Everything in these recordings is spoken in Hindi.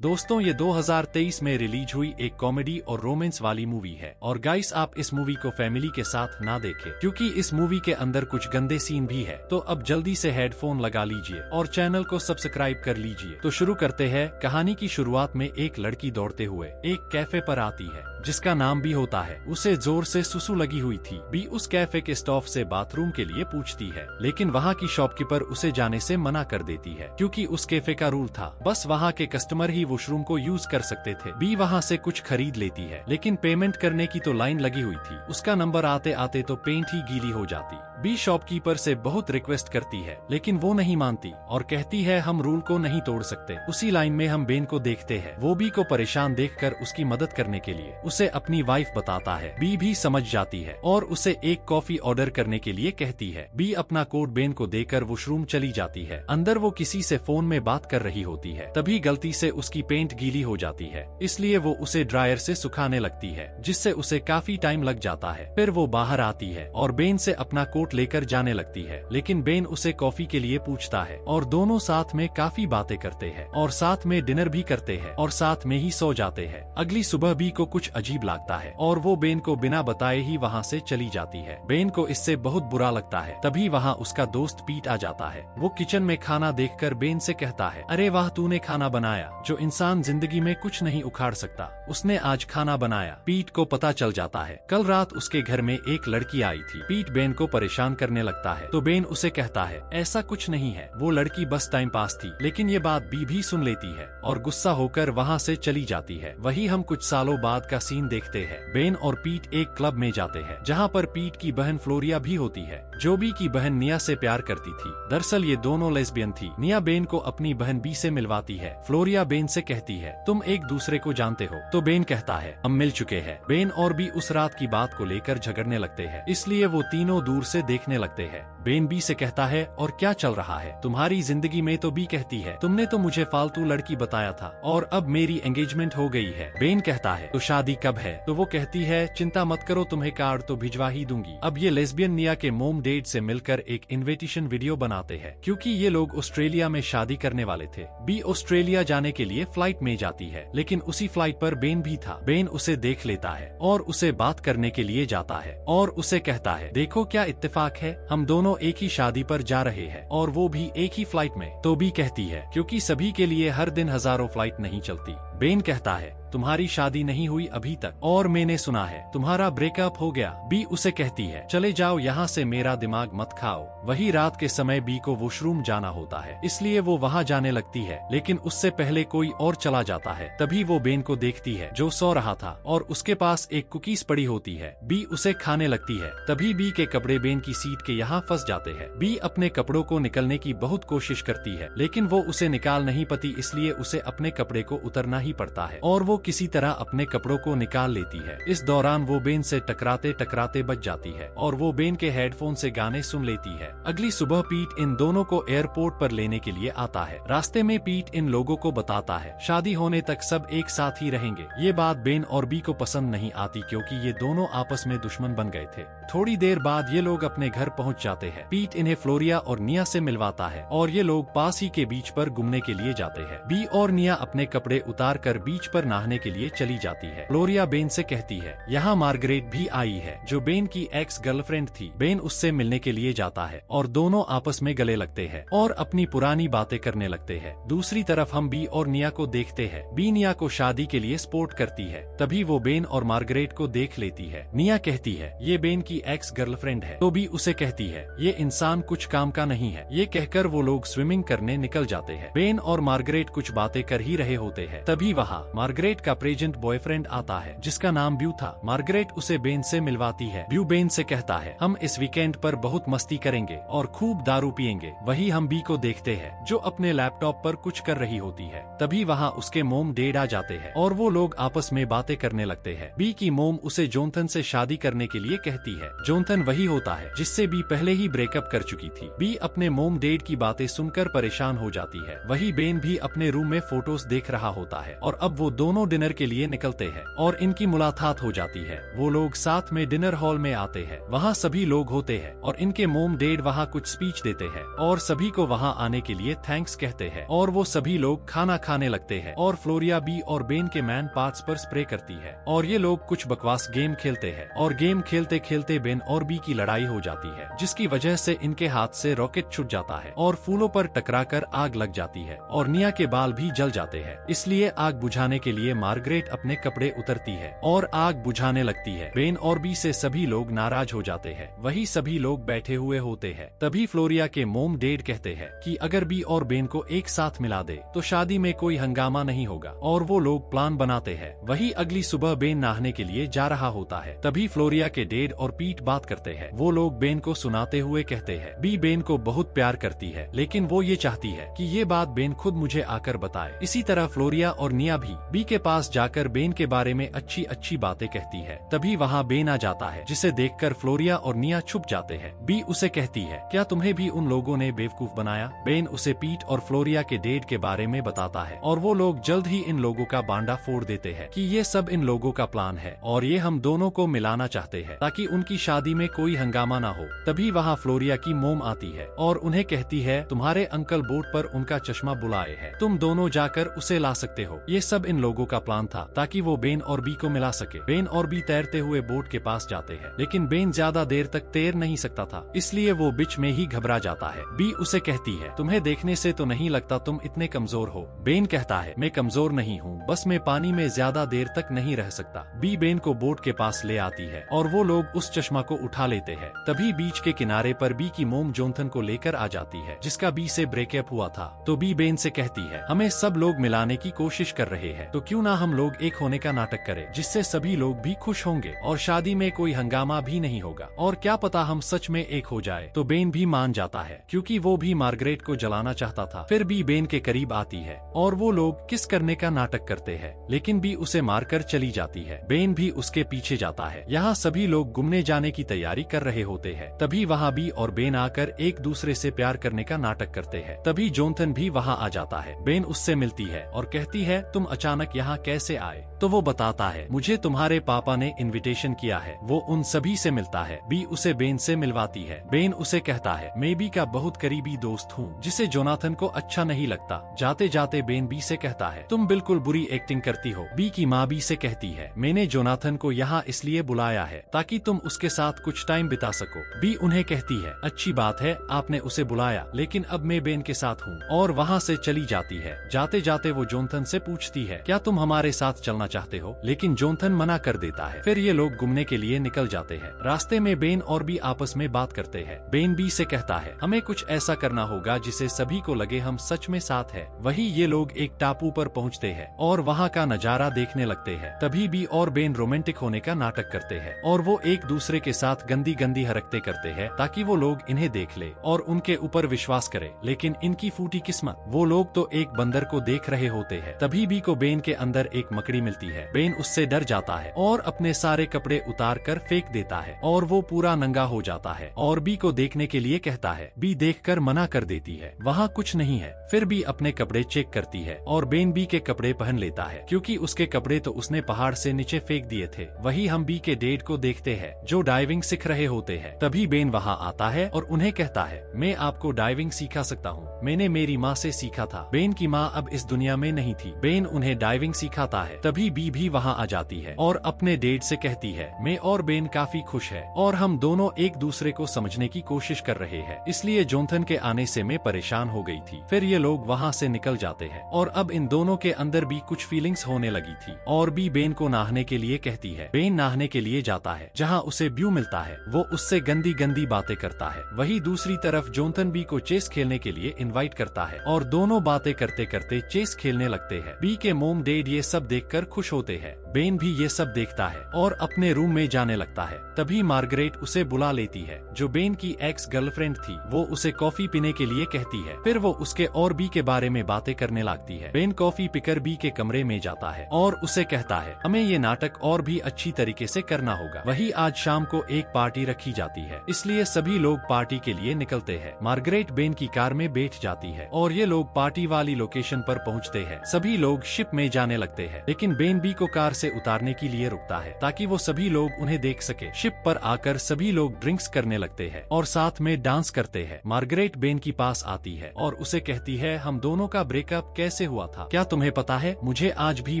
दोस्तों ये 2023 में रिलीज हुई एक कॉमेडी और रोमांस वाली मूवी है और गाइस आप इस मूवी को फैमिली के साथ ना देखें क्योंकि इस मूवी के अंदर कुछ गंदे सीन भी है। तो अब जल्दी से हेडफोन लगा लीजिए और चैनल को सब्सक्राइब कर लीजिए। तो शुरू करते हैं। कहानी की शुरुआत में एक लड़की दौड़ते हुए एक कैफे पर आती है जिसका नाम बी होता है। उसे जोर से सुसु लगी हुई थी। बी उस कैफे के स्टाफ से बाथरूम के लिए पूछती है लेकिन वहाँ की शॉपकीपर उसे जाने से मना कर देती है क्योंकि उस कैफे का रूल था बस वहाँ के कस्टमर ही वॉशरूम को यूज कर सकते थे। बी वहाँ से कुछ खरीद लेती है लेकिन पेमेंट करने की तो लाइन लगी हुई थी। उसका नंबर आते आते तो पेंट ही गीली हो जाती। बी शॉपकीपर से बहुत रिक्वेस्ट करती है लेकिन वो नहीं मानती और कहती है हम रूल को नहीं तोड़ सकते। उसी लाइन में हम बेन को देखते हैं। वो बी को परेशान देखकर उसकी मदद करने के लिए उसे अपनी वाइफ बताता है। बी भी समझ जाती है और उसे एक कॉफी ऑर्डर करने के लिए कहती है। बी अपना कोट बेन को देकर वॉशरूम चली जाती है। अंदर वो किसी से फोन में बात कर रही होती है। तभी गलती से उसकी पेंट गीली हो जाती है इसलिए वो उसे ड्रायर से सुखाने लगती है जिससे उसे काफी टाइम लग जाता है। फिर वो बाहर आती है और बेन से अपना कोट लेकर जाने लगती है लेकिन बेन उसे कॉफी के लिए पूछता है और दोनों साथ में काफी बातें करते हैं और साथ में डिनर भी करते हैं और साथ में ही सो जाते हैं। अगली सुबह बी को कुछ अजीब लगता है और वो बेन को बिना बताए ही वहाँ से चली जाती है। बेन को इससे बहुत बुरा लगता है। तभी वहाँ उसका दोस्त पीट आ जाता है। वो किचन में खाना देखकर बेन से कहता है अरे वाह तूने खाना बनाया। जो इंसान जिंदगी में कुछ नहीं उखाड़ सकता उसने आज खाना बनाया। पीट को पता चल जाता है कल रात उसके घर में एक लड़की आई थी। पीट बेन को परेशान करने लगता है तो बेन उसे कहता है ऐसा कुछ नहीं है वो लड़की बस टाइम पास थी। लेकिन ये बात बी भी सुन लेती है और गुस्सा होकर वहाँ से चली जाती है। वही हम कुछ सालों बाद का सीन देखते हैं। बेन और पीट एक क्लब में जाते हैं जहाँ पर पीट की बहन फ्लोरिया भी होती है जो बी की बहन निया से प्यार करती थी। दरअसल ये दोनों लेस्बियन थी। निया बेन को अपनी बहन बी से मिलवाती है। फ्लोरिया बेन से कहती है तुम एक दूसरे को जानते हो। तो बेन कहता है हम मिल चुके हैं। बेन और बी उस रात की बात को लेकर झगड़ने लगते हैं इसलिए वो तीनों दूर से देखने लगते हैं। बेन बी से कहता है और क्या चल रहा है तुम्हारी जिंदगी में। तो बी कहती है तुमने तो मुझे फालतू लड़की बताया था और अब मेरी एंगेजमेंट हो गई है। बेन कहता है तो शादी कब है। तो वो कहती है चिंता मत करो तुम्हें कार्ड तो भिजवा ही दूंगी। अब ये लेस्बियन निया के मोम डैड से मिलकर एक इन्विटेशन वीडियो बनाते हैं क्योंकि ये लोग ऑस्ट्रेलिया में शादी करने वाले थे। बी ऑस्ट्रेलिया जाने के लिए फ्लाइट में जाती है लेकिन उसी फ्लाइट पर बेन भी था। बेन उसे देख लेता है और उसे बात करने के लिए जाता है और उसे कहता है देखो क्या इत्तेफाक है हम दोनों एक ही शादी पर जा रहे हैं और वो भी एक ही फ्लाइट में। तो बी कहती है क्योंकि सभी के लिए हर दिन हजारों फ्लाइट नहीं चलती। बेन कहता है तुम्हारी शादी नहीं हुई अभी तक और मैंने सुना है तुम्हारा ब्रेकअप हो गया। बी उसे कहती है चले जाओ यहाँ से मेरा दिमाग मत खाओ। वही रात के समय बी को वॉशरूम जाना होता है इसलिए वो वहाँ जाने लगती है लेकिन उससे पहले कोई और चला जाता है। तभी वो बेन को देखती है जो सो रहा था और उसके पास एक कुकीज पड़ी होती है। बी उसे खाने लगती है। तभी बी के कपड़े बेन की सीट के यहाँ फंस जाते हैं। बी अपने कपड़ों को निकलने की बहुत कोशिश करती है लेकिन वो उसे निकाल नहीं पाती इसलिए उसे अपने कपड़े को उतरना ही पड़ता है और वो किसी तरह अपने कपड़ों को निकाल लेती है। इस दौरान वो बेन से टकराते टकराते बच जाती है और वो बेन के हेडफोन से गाने सुन लेती है। अगली सुबह पीट इन दोनों को एयरपोर्ट पर लेने के लिए आता है। रास्ते में पीट इन लोगों को बताता है शादी होने तक सब एक साथ ही रहेंगे। ये बात बेन और बी को पसंद नहीं आती क्योंकि ये दोनों आपस में दुश्मन बन गए थे। थोड़ी देर बाद ये लोग अपने घर पहुँच जाते हैं। पीट इन्हें फ्लोरिया और निया से मिलवाता है और ये लोग पास ही के बीच पर घूमने के लिए जाते हैं। बी और निया अपने कपड़े उतार कर बीच पर नहाने के लिए चली जाती है। फ्लोरिया बेन से कहती है यहाँ मार्गरेट भी आई है जो बेन की एक्स गर्लफ्रेंड थी। बेन उससे मिलने के लिए जाता है और दोनों आपस में गले लगते हैं और अपनी पुरानी बातें करने लगते हैं। दूसरी तरफ हम बी और निया को देखते हैं। बी निया को शादी के लिए सपोर्ट करती है। तभी वो बेन और मार्गरेट को देख लेती है। निया कहती है ये बेन की एक्स गर्लफ्रेंड है। तो बी उसे कहती है ये इंसान कुछ काम का नहीं है। ये कहकर वो लोग स्विमिंग करने निकल जाते हैं। बेन और मार्गरेट कुछ बातें कर ही रहे होते हैं। तभी वहाँ मार्गरेट का प्रेजेंट बॉयफ्रेंड आता है जिसका नाम ब्यू था। मार्गरेट उसे बेन से मिलवाती है। ब्यू बेन से कहता है हम इस वीकेंड पर बहुत मस्ती करेंगे और खूब दारू पियेंगे। वही हम बी को देखते हैं जो अपने लैपटॉप पर कुछ कर रही होती है। तभी वहाँ उसके मोम डैड आ जाते हैं और वो लोग आपस में बातें करने लगते हैं। बी की मोम उसे जोनथन से शादी करने के लिए कहती है। जोनथन वही होता है जिससे बी पहले ही ब्रेकअप कर चुकी थी। बी अपने मोम डैड की बातें सुनकर परेशान हो जाती है। वही बेन भी अपने रूम में फोटोज देख रहा होता है और अब वो दोनों डिनर के लिए निकलते हैं और इनकी मुलाकात हो जाती है। वो लोग साथ में डिनर हॉल में आते हैं। वहाँ सभी लोग होते हैं और इनके मोम डैड वहाँ कुछ स्पीच देते हैं और सभी को वहाँ आने के लिए थैंक्स कहते हैं और वो सभी लोग खाना खाने लगते हैं और फ्लोरिया बी और बेन के मैन पार्ट्स पर स्प्रे करती है और ये लोग कुछ बकवास गेम खेलते हैं और गेम खेलते खेलते बेन और बी की लड़ाई हो जाती है, जिसकी वजह से इनके हाथ से रॉकेट छूट जाता है और फूलों पर टकराकर आग लग जाती है और निया के बाल भी जल जाते हैं। इसलिए आग बुझाने के लिए मार्गरेट अपने कपड़े उतरती है और आग बुझाने लगती है। बेन और बी से सभी लोग नाराज हो जाते हैं। वही सभी लोग बैठे हुए होते हैं। तभी फ्लोरिया के मोम डैड कहते हैं कि अगर बी और बेन को एक साथ मिला दे तो शादी में कोई हंगामा नहीं होगा और वो लोग प्लान बनाते हैं। वही अगली सुबह बेन नहाने के लिए जा रहा होता है। तभी फ्लोरिया के डैड और पीट बात करते हैं। वो लोग बेन को सुनाते हुए कहते हैं बी बेन को बहुत प्यार करती है, लेकिन वो ये चाहती है कि ये बात बेन खुद मुझे आकर बताए। इसी तरह फ्लोरिया और निया भी बी के पास जाकर बेन के बारे में अच्छी अच्छी बातें कहती है। तभी वहाँ बेन आ जाता है, जिसे देखकर फ्लोरिया और निया छुप जाते हैं। बी उसे कहती है क्या तुम्हें भी उन लोगों ने बेवकूफ बनाया? बेन उसे पीट और फ्लोरिया के डैड के बारे में बताता है और वो लोग जल्द ही इन लोगों का बांडा फोड़ देते हैं कि ये सब इन लोगों का प्लान है और ये हम दोनों को मिलाना चाहते हैं ताकि उनकी शादी में कोई हंगामा ना हो। तभी वहाँ फ्लोरिया की मोम आती है और उन्हें कहती है तुम्हारे अंकल बोट पर उनका चश्मा बुलाए है, तुम दोनों जाकर उसे ला सकते हो। ये सब इन लोगों का प्लान था ताकि वो बेन और बी को मिला सके। बेन और बी तैरते हुए बोट के पास जाते हैं, लेकिन बेन ज्यादा देर तक तैर नहीं सकता था, इसलिए वो बीच में ही घबरा जाता है। बी उसे कहती है तुम्हें देखने से तो नहीं लगता तुम इतने कमजोर हो। बेन कहता है मैं कमजोर नहीं हूँ, बस मैं पानी में ज्यादा देर तक नहीं रह सकता। बी बेन को बोट के पास ले आती है और वो लोग उस चश्मा को उठा लेते हैं। तभी बीच के किनारे पर बी की मोम जोनाथन को लेकर आ जाती है, जिसका बी से ब्रेकअप हुआ था। तो बी बेन से कहती है हमें सब लोग मिलाने की कोशिश कर रहे हैं, तो क्यों ना हम लोग एक होने का नाटक करें, जिससे सभी लोग भी खुश होंगे और शादी में कोई हंगामा भी नहीं होगा और क्या पता हम सच में एक हो जाए। तो बेन भी मान जाता है क्योंकि वो भी मार्गरेट को जलाना चाहता था। फिर बी बेन के करीब आती है और वो लोग किस करने का नाटक करते हैं, लेकिन बी उसे मारकर चली जाती है। बेन भी उसके पीछे जाता है। यहाँ सभी लोग घूमने जाने की तैयारी कर रहे होते हैं। तभी वहाँ बी और बेन आकर एक दूसरे से प्यार करने का नाटक करते हैं। तभी जोनाथन भी वहाँ आ जाता है। बेन उससे मिलती है और कहती है तुम अचानक यहाँ कैसे आए? तो वो बताता है मुझे तुम्हारे पापा ने इनविटेशन किया है। वो उन सभी से मिलता है। बी उसे बेन से मिलवाती है। बेन उसे कहता है मैं बी का बहुत करीबी दोस्त हूँ, जिसे जोनाथन को अच्छा नहीं लगता। जाते जाते बेन बी से कहता है तुम बिल्कुल बुरी एक्टिंग करती हो। बी की माँ बी से कहती है मैंने जोनाथन को यहाँ इसलिए बुलाया है ताकि तुम उसके साथ कुछ टाइम बिता सको। बी उन्हें कहती है अच्छी बात है आपने उसे बुलाया, लेकिन अब मैं बेन के साथ हूँ, और वहाँ से चली जाती है। जाते जाते वो जोनाथन से पूछती है क्या तुम हमारे साथ चलना चाहते हो, लेकिन जोनाथन मना कर देता है। फिर ये लोग घूमने के लिए निकल जाते हैं। रास्ते में बेन और बी आपस में बात करते हैं। बेन बी से कहता है हमें कुछ ऐसा करना होगा जिसे सभी को लगे हम सच में साथ है। वही ये लोग एक टापू पर पहुँचते हैं और वहाँ का नजारा देखने लगते हैं। तभी बी और बेन रोमांटिक होने का नाटक करते हैं और वो एक दूसरे के साथ गंदी गंदी हरकतें करते हैं ताकि वो लोग इन्हें देख ले और उनके ऊपर विश्वास करे। लेकिन इनकी फूटी किस्मत, वो लोग तो एक बंदर को देख रहे होते हैं। तभी बी को बेन के अंदर एक मकड़ी मिलती है। बेन उससे डर जाता है और अपने सारे कपड़े उतार कर फेंक देता है और वो पूरा नंगा हो जाता है और बी को देखने के लिए कहता है। बी देखकर मना कर देती है, वहाँ कुछ नहीं है। फिर बी अपने कपड़े चेक करती है और बेन बी के कपड़े पहन लेता है क्योंकि उसके कपड़े तो उसने पहाड़ से नीचे फेंक दिए थे। वही हम बी के डैड को देखते हैं जो डाइविंग सीख रहे होते हैं। तभी बेन वहाँ आता है और उन्हें कहता है मैं आपको डाइविंग सिखा सकता हूँ, मैंने मेरी माँ से सीखा था। बेन की माँ अब इस दुनिया में नहीं थी। बेन उन्हें डाइविंग सिखाता है। तभी बी भी वहाँ आ जाती है और अपने डैड से कहती है मैं और बेन काफी खुश है और हम दोनों एक दूसरे को समझने की कोशिश कर रहे हैं, इसलिए जोनाथन के आने से मैं परेशान हो गई थी। फिर ये लोग वहाँ से निकल जाते हैं और अब इन दोनों के अंदर भी कुछ फीलिंग्स होने लगी थी और बी बेन को नहाने के लिए कहती है। बेन नहाने के लिए जाता है जहाँ उसे ब्यू मिलता है। वो उससे गंदी गंदी बातें करता है। वही दूसरी तरफ जोनाथन बी को चेस खेलने के लिए इनवाइट करता है और दोनों बातें करते करते चेस खेलने लगते हैं। बी के मोम डैड ये सब देखकर खुश होते हैं। बेन भी ये सब देखता है और अपने रूम में जाने लगता है। तभी मार्गरेट उसे बुला लेती है, जो बेन की एक्स गर्लफ्रेंड थी। वो उसे कॉफी पीने के लिए कहती है। फिर वो उसके और बी के बारे में बातें करने लगती है। बेन कॉफी पीकर बी के कमरे में जाता है और उसे कहता है, हमें ये नाटक और भी अच्छी तरीके से करना होगा। वही आज शाम को एक पार्टी रखी जाती है, इसलिए सभी लोग पार्टी के लिए निकलते हैं। मार्गरेट बेन की कार में बैठ जाती है और ये लोग पार्टी वाली लोकेशन पर पहुंचते हैं। सभी लोग शिप में जाने लगते हैं, लेकिन बेन बी को कार से उतारने के लिए रुकता है ताकि वो सभी लोग उन्हें देख सके। शिप पर आकर सभी लोग ड्रिंक्स करने लगते हैं और साथ में डांस करते हैं। मार्गरेट बेन की पास आती है और उसे कहती है, हम दोनों का ब्रेकअप कैसे हुआ था, क्या तुम्हें पता है? मुझे आज भी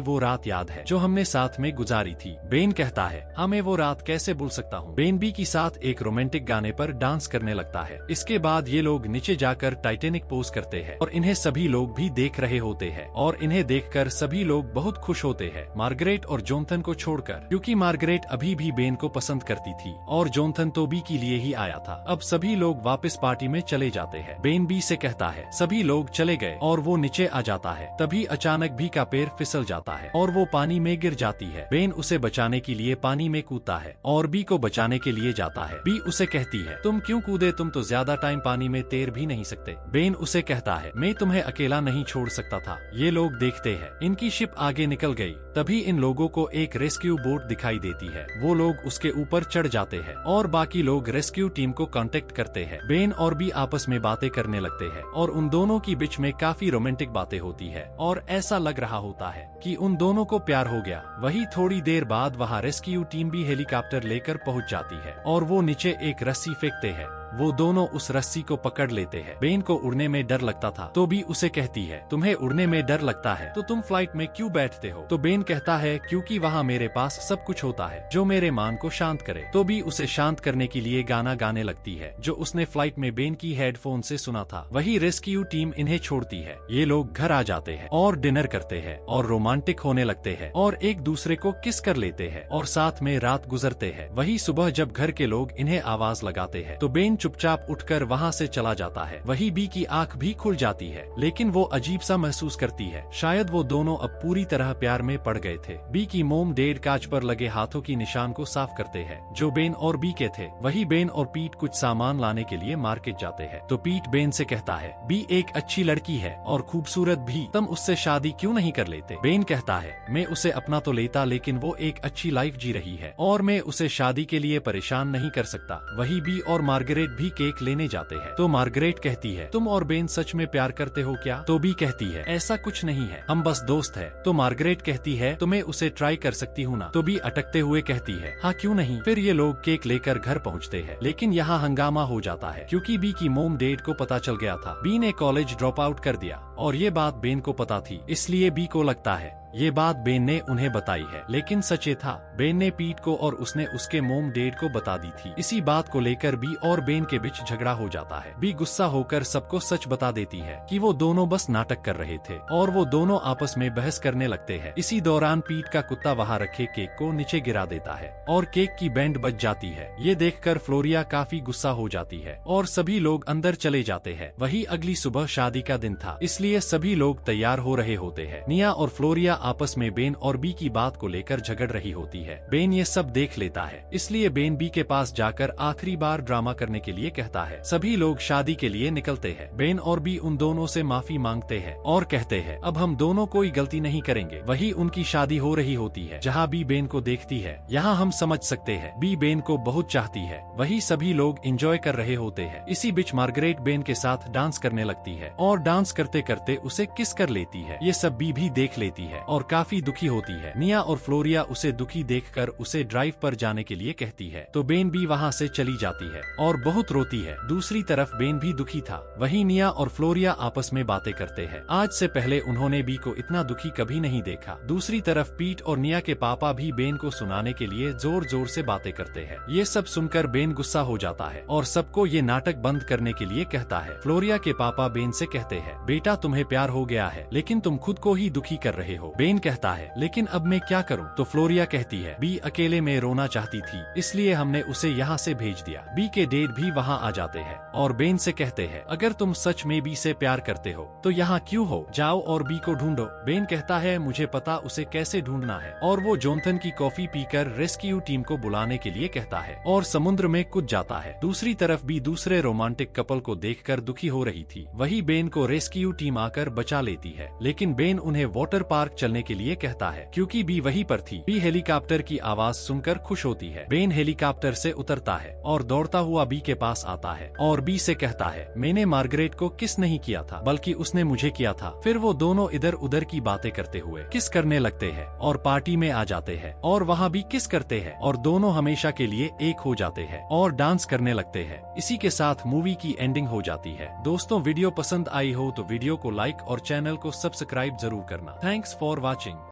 वो रात याद है जो हमने साथ में गुजारी थी। बेन कहता है, हाँ मैं वो रात कैसे भूल सकता हूँ। बेन बी के साथ एक रोमांटिक गाने पर डांस करने लगता है। इसके बाद ये लोग नीचे जाकर टाइटैनिक पोज करते हैं और इन्हें सभी लोग भी देख रहे होते हैं और इन्हें देखकर सभी लोग बहुत खुश होते हैं, मार्गरेट और जोनाथन को छोड़कर, क्योंकि मार्गरेट अभी भी बेन को पसंद करती थी और जोनाथन तो बी के लिए ही आया था। अब सभी लोग वापस पार्टी में चले जाते हैं। बेन बी से कहता है, सभी लोग चले गए और वो नीचे आ जाता है। तभी अचानक बी का पैर फिसल जाता है और वो पानी में गिर जाती है। बेन उसे बचाने के लिए पानी में कूदता है और बी को बचाने के लिए जाता है। बी उसे कहती है, तुम क्यों कूदे, तुम तो ज्यादा टाइम पानी में तैर भी नहीं सकते। बेन उसे कहता है, मैं तुम्हें अकेला नहीं छोड़ सकता था। ये लोग देखते हैं इनकी शिप आगे निकल गई। तभी इन लोगों को एक रेस्क्यू बोट दिखाई देती है। वो लोग उसके ऊपर चढ़ जाते हैं और बाकी लोग रेस्क्यू टीम को कांटेक्ट करते हैं। बेन और बी आपस में बातें करने लगते हैं और उन दोनों की बीच में काफी रोमांटिक बातें होती है और ऐसा लग रहा होता है कि उन दोनों को प्यार हो गया। वही थोड़ी देर बाद वहाँ रेस्क्यू टीम भी हेलीकॉप्टर लेकर पहुँच जाती है और वो नीचे एक रस्सी फेंकते हैं। वो दोनों उस रस्सी को पकड़ लेते हैं। बेन को उड़ने में डर लगता था तो बी उसे कहती है, तुम्हें उड़ने में डर लगता है तो तुम फ्लाइट में क्यों बैठते हो? तो बेन कहता है, क्योंकि वहाँ मेरे पास सब कुछ होता है जो मेरे मान को शांत करे। तो बी उसे शांत करने के लिए गाना गाने लगती है जो उसने फ्लाइट में बेन की हेडफोन से सुना था। वही रेस्क्यू टीम इन्हें छोड़ती है। ये लोग घर आ जाते हैं और डिनर करते हैं और रोमांटिक होने लगते हैं और एक दूसरे को किस कर लेते हैं और साथ में रात गुजरते हैं। वही सुबह जब घर के लोग इन्हें आवाज लगाते हैं तो बेन चुपचाप उठकर वहाँ से चला जाता है। वही बी की आंख भी खुल जाती है, लेकिन वो अजीब सा महसूस करती है, शायद वो दोनों अब पूरी तरह प्यार में पड़ गए थे। बी की मोम डैड कांच पर लगे हाथों की निशान को साफ करते हैं जो बेन और बी के थे। वही बेन और पीट कुछ सामान लाने के लिए मार्केट जाते हैं तो पीट बेन से कहता है, बी एक अच्छी लड़की है और खूबसूरत भी, तुम उससे शादी क्यों नहीं कर लेते? बेन कहता है, मैं उसे अपना तो लेता, लेकिन वो एक अच्छी लाइफ जी रही है और मैं उसे शादी के लिए परेशान नहीं कर सकता। वही बी और मार्गरेट भी केक लेने जाते हैं तो मार्गरेट कहती है, तुम और बेन सच में प्यार करते हो क्या? तो बी कहती है, ऐसा कुछ नहीं है, हम बस दोस्त है। तो मार्गरेट कहती है, तो मैं उसे ट्राई कर सकती हूँ ना? तो बी अटकते हुए कहती है, हाँ क्यों नहीं। फिर ये लोग केक लेकर घर पहुँचते हैं, लेकिन यहाँ हंगामा हो जाता है क्योंकि बी की मोम डैड को पता चल गया था। बी ने कॉलेज ड्रॉप आउट कर दिया और ये बात बेन को पता थी, इसलिए बी को लगता है ये बात बेन ने उन्हें बताई है, लेकिन सच ये था, बेन ने पीट को और उसने उसके मोम डैड को बता दी थी। इसी बात को लेकर बी और बेन के बीच झगड़ा हो जाता है। बी गुस्सा होकर सबको सच बता देती है कि वो दोनों बस नाटक कर रहे थे और वो दोनों आपस में बहस करने लगते हैं। इसी दौरान पीट का कुत्ता वहाँ रखे केक को नीचे गिरा देता है और केक की बैंड बज जाती है। ये देखकर फ्लोरिया काफी गुस्सा हो जाती है और सभी लोग अंदर चले जाते हैं। वही अगली सुबह शादी का दिन था, इसलिए सभी लोग तैयार हो रहे होते हैं। निया और फ्लोरिया आपस में बेन और बी की बात को लेकर झगड़ रही होती है। बेन ये सब देख लेता है, इसलिए बेन बी के पास जाकर आखिरी बार ड्रामा करने के लिए कहता है। सभी लोग शादी के लिए निकलते हैं। बेन और बी उन दोनों से माफी मांगते हैं और कहते हैं, अब हम दोनों कोई गलती नहीं करेंगे। वही उनकी शादी हो रही होती है जहाँ बी बेन को देखती है। यहाँ हम समझ सकते हैं बी बेन को बहुत चाहती है। वही सभी लोग एंजॉय कर रहे होते हैं। इसी बीच मार्गरेट बेन के साथ डांस करने लगती है और डांस करते करते उसे किस कर लेती है। ये सब बी भी देख लेती है और काफी दुखी होती है। निया और फ्लोरिया उसे दुखी देखकर उसे ड्राइव पर जाने के लिए कहती है तो बेन भी वहाँ से चली जाती है और बहुत रोती है। दूसरी तरफ बेन भी दुखी था। वही निया और फ्लोरिया आपस में बातें करते हैं। आज से पहले उन्होंने बी को इतना दुखी कभी नहीं देखा। दूसरी तरफ पीट और निया के पापा भी बेन को सुनाने के लिए जोर जोर से बातें करते हैं। ये सब सुनकर बेन गुस्सा हो जाता है और सबको ये नाटक बंद करने के लिए कहता है। फ्लोरिया के पापा बेन से कहते हैं, बेटा तुम्हें प्यार हो गया है, लेकिन तुम खुद को ही दुखी कर रहे हो। बेन कहता है लेकिन अब मैं क्या करूं? तो फ्लोरिया कहती है बी अकेले में रोना चाहती थी, इसलिए हमने उसे यहाँ से भेज दिया। बी के डैड भी वहाँ आ जाते हैं और बेन से कहते हैं अगर तुम सच में बी से प्यार करते हो तो यहाँ क्यों हो, जाओ और बी को ढूंढो। बेन कहता है मुझे पता उसे कैसे ढूंढना है और वो जोनाथन की कॉफी पीकर रेस्क्यू टीम को बुलाने के लिए कहता है और समुद्र में कूद जाता है। दूसरी तरफ बी दूसरे रोमांटिक कपल को देखकर दुखी हो रही थी। वही बेन को रेस्क्यू टीम आकर बचा लेती है, लेकिन बेन उन्हें वाटर पार्क चलने के लिए कहता है क्योंकि बी वहीं पर थी। बी हेलीकॉप्टर की आवाज सुनकर खुश होती है। बेन हेलीकॉप्टर से उतरता है और दौड़ता हुआ बी के पास आता है और बी से कहता है मैंने मार्गरेट को किस नहीं किया था बल्कि उसने मुझे किया था। फिर वो दोनों इधर उधर की बातें करते हुए किस करने लगते हैं और पार्टी में आ जाते हैं और वहाँ भी किस करते हैं और दोनों हमेशा के लिए एक हो जाते हैं और डांस करने लगते हैं। इसी के साथ मूवी की एंडिंग हो जाती है। दोस्तों वीडियो पसंद आई हो तो वीडियो को लाइक और चैनल को सब्सक्राइब जरूर करना। Thanks for watching.